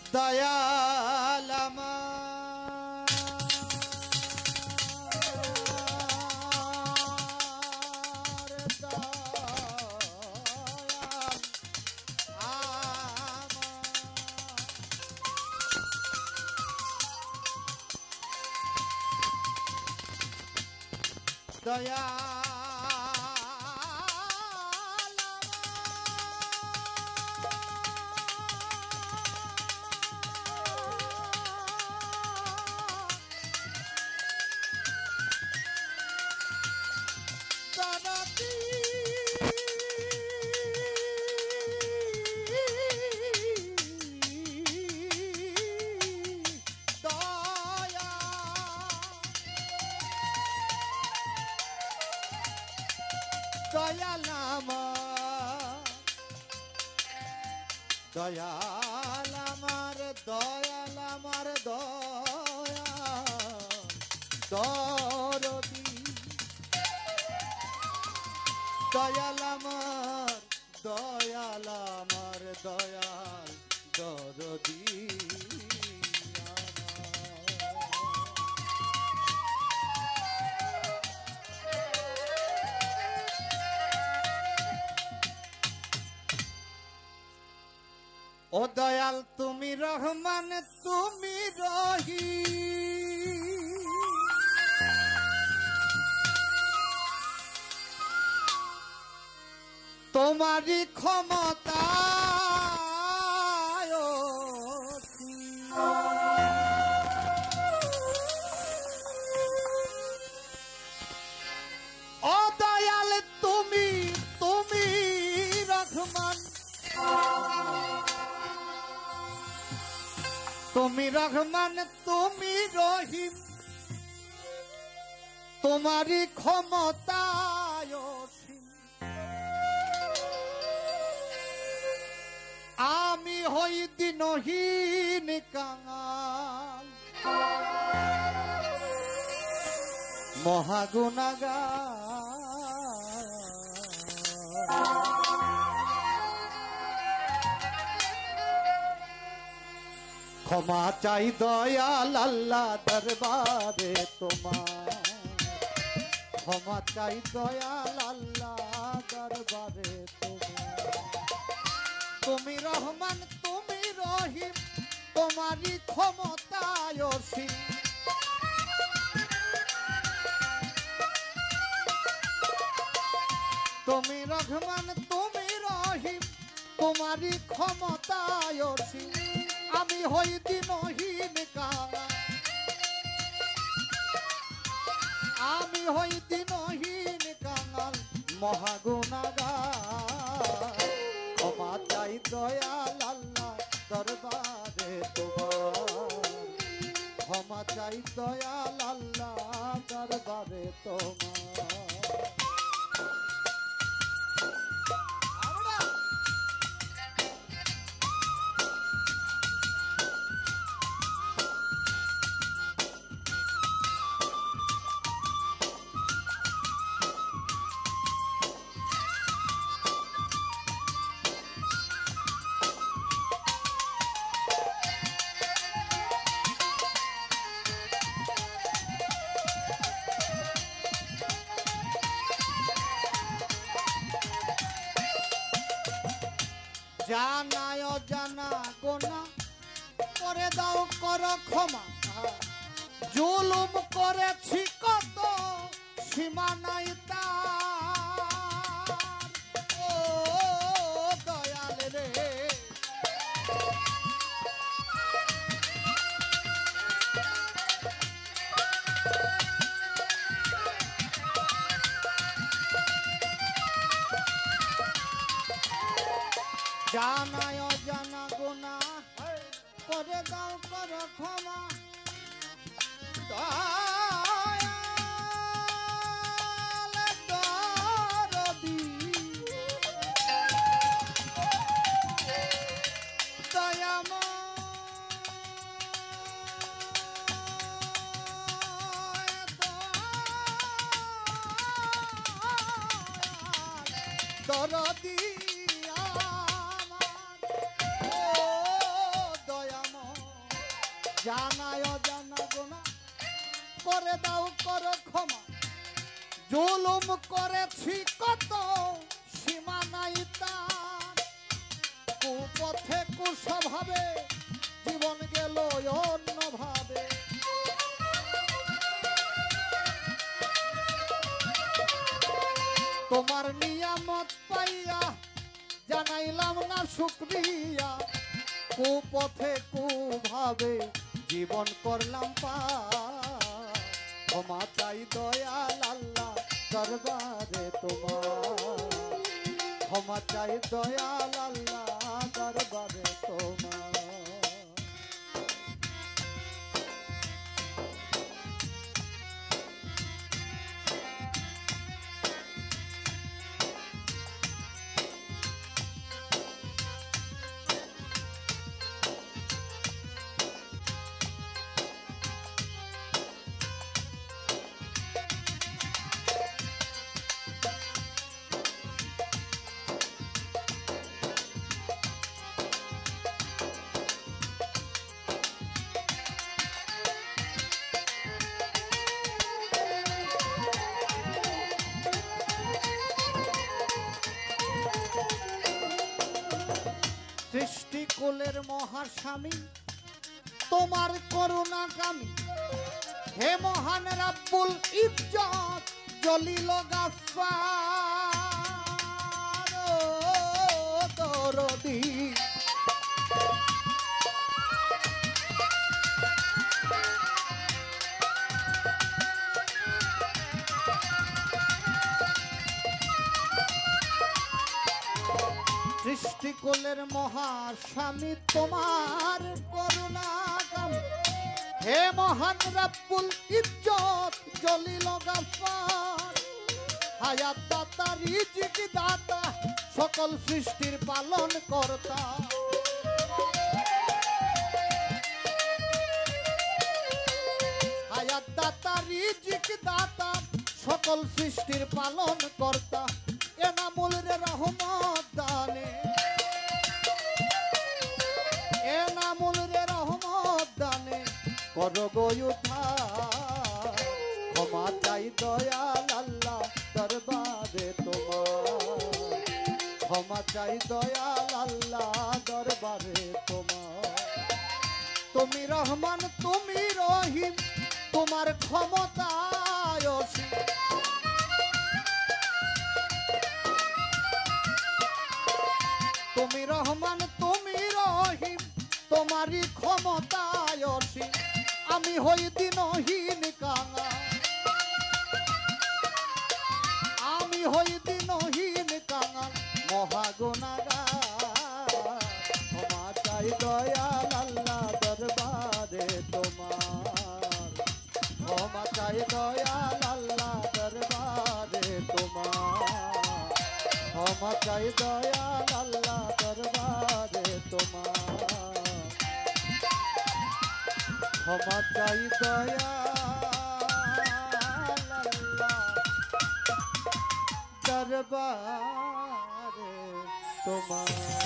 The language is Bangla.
দয়াল আমার দয়াল দয়াল আমার দয়াল আমার দয়াল আমার দয়াল দরদি দয়াল আমার দয়াল আমার দয়াল দরদি ও দয়াল তুমি রহমান তুমি রহিম তোমারই ক্ষমতা ও দয়াল তুমি তুমি রহমান তুমি রহমান তুমি রহিম তোমারই ক্ষমতায় অসীম আমি হই দিনহীন কাঙাল মহাগুনাগার ক্ষমা চাই দয়াল আল্লাহ দরবারে তোমার ক্ষমা চাই দয়াল আল্লাহ দরবারে তোমার তুমি রহমান তুমি রহিম তোমারই ক্ষমতায় অসীম তুমি রহমান তুমি রহিম তোমারই ক্ষমতায় অসীম আমি হই দিনহীন কাঙাল আমি হই দিনহীন কাঙাল মহাগুনাগার ক্ষমা চাই দয়াল আল্লাহ দরবারে তোমার ক্ষমা চাই দয়াল আল্লাহ দরবারে তোমার জানায় জানা গোনা করে দাও কর ক্ষমা জুলুম করেছি কত সীমা নাই তার ও দয়াল রে জানায় জানা গোনা করে দাও কর ক্ষমা দয়াল দরদি দরদি আমার ও দয়াময় জানায় অজানা গুনাহ করে দাও করো ক্ষমা। জুলুম করেছি কত সীমা নাই তার, কুপথে কুস্বভাবে জীবন গেল অন্যভাবে। তোমার নিয়ামত পাইয়া জানাইলাম না শুকরিয়া, কুপথে কুভাবে জীবন করলাম পার। ক্ষমা চাই দয়াল আল্লাহ দরবারে তোমার, ক্ষমা চাই দয়াল আল্লাহ দরবারে তোমার। সৃষ্টিকুলের মহাস্বামী তোমার করুণাকামী, হে মহান রাব্বুল ইজ্জত জলিল গাফফার দরদী। সৃষ্টিকুলের মহাস্বামী তোমার করুণাকামী, হে মহান রাব্বুল ইজ্জত জলিল গাফফার। হায়াত দাতা রিজিক দাতা সকল সৃষ্টির পালন কর্তা। হায়াত দাতা রিজিক দাতা সকল সৃষ্টির পালন কর্তা। এনামুল রে রহমত দানে, এনামুল রে রহমত দানে করো গো উদ্ধার। ক্ষমা চাই দয়াল আল্লাহ দরবারে তোমার, ক্ষমা চাই দয়াল আল্লাহ দরবারে তোমার। তুমি রহমান তুমি রহিম তোমার ক্ষমতায় অসীম। তুমি রহমান তুমি রহিম তোমারই ক্ষমতায় অসীম। আমি হই দিনহীন কাঙাল, আমি হই দিনহীন কাঙাল মহাগুনাহগার। ক্ষমা চাই দয়াল আল্লাহ দরবারে তোমার, ক্ষমা চাই দয়াল আল্লাহ দরবারে তোমার, ক্ষমা চাই দয়াল আল্লাহ দরবারে তোমার, ক্ষমা চাই দয়াল আল্লাহ দরবারে তোমার।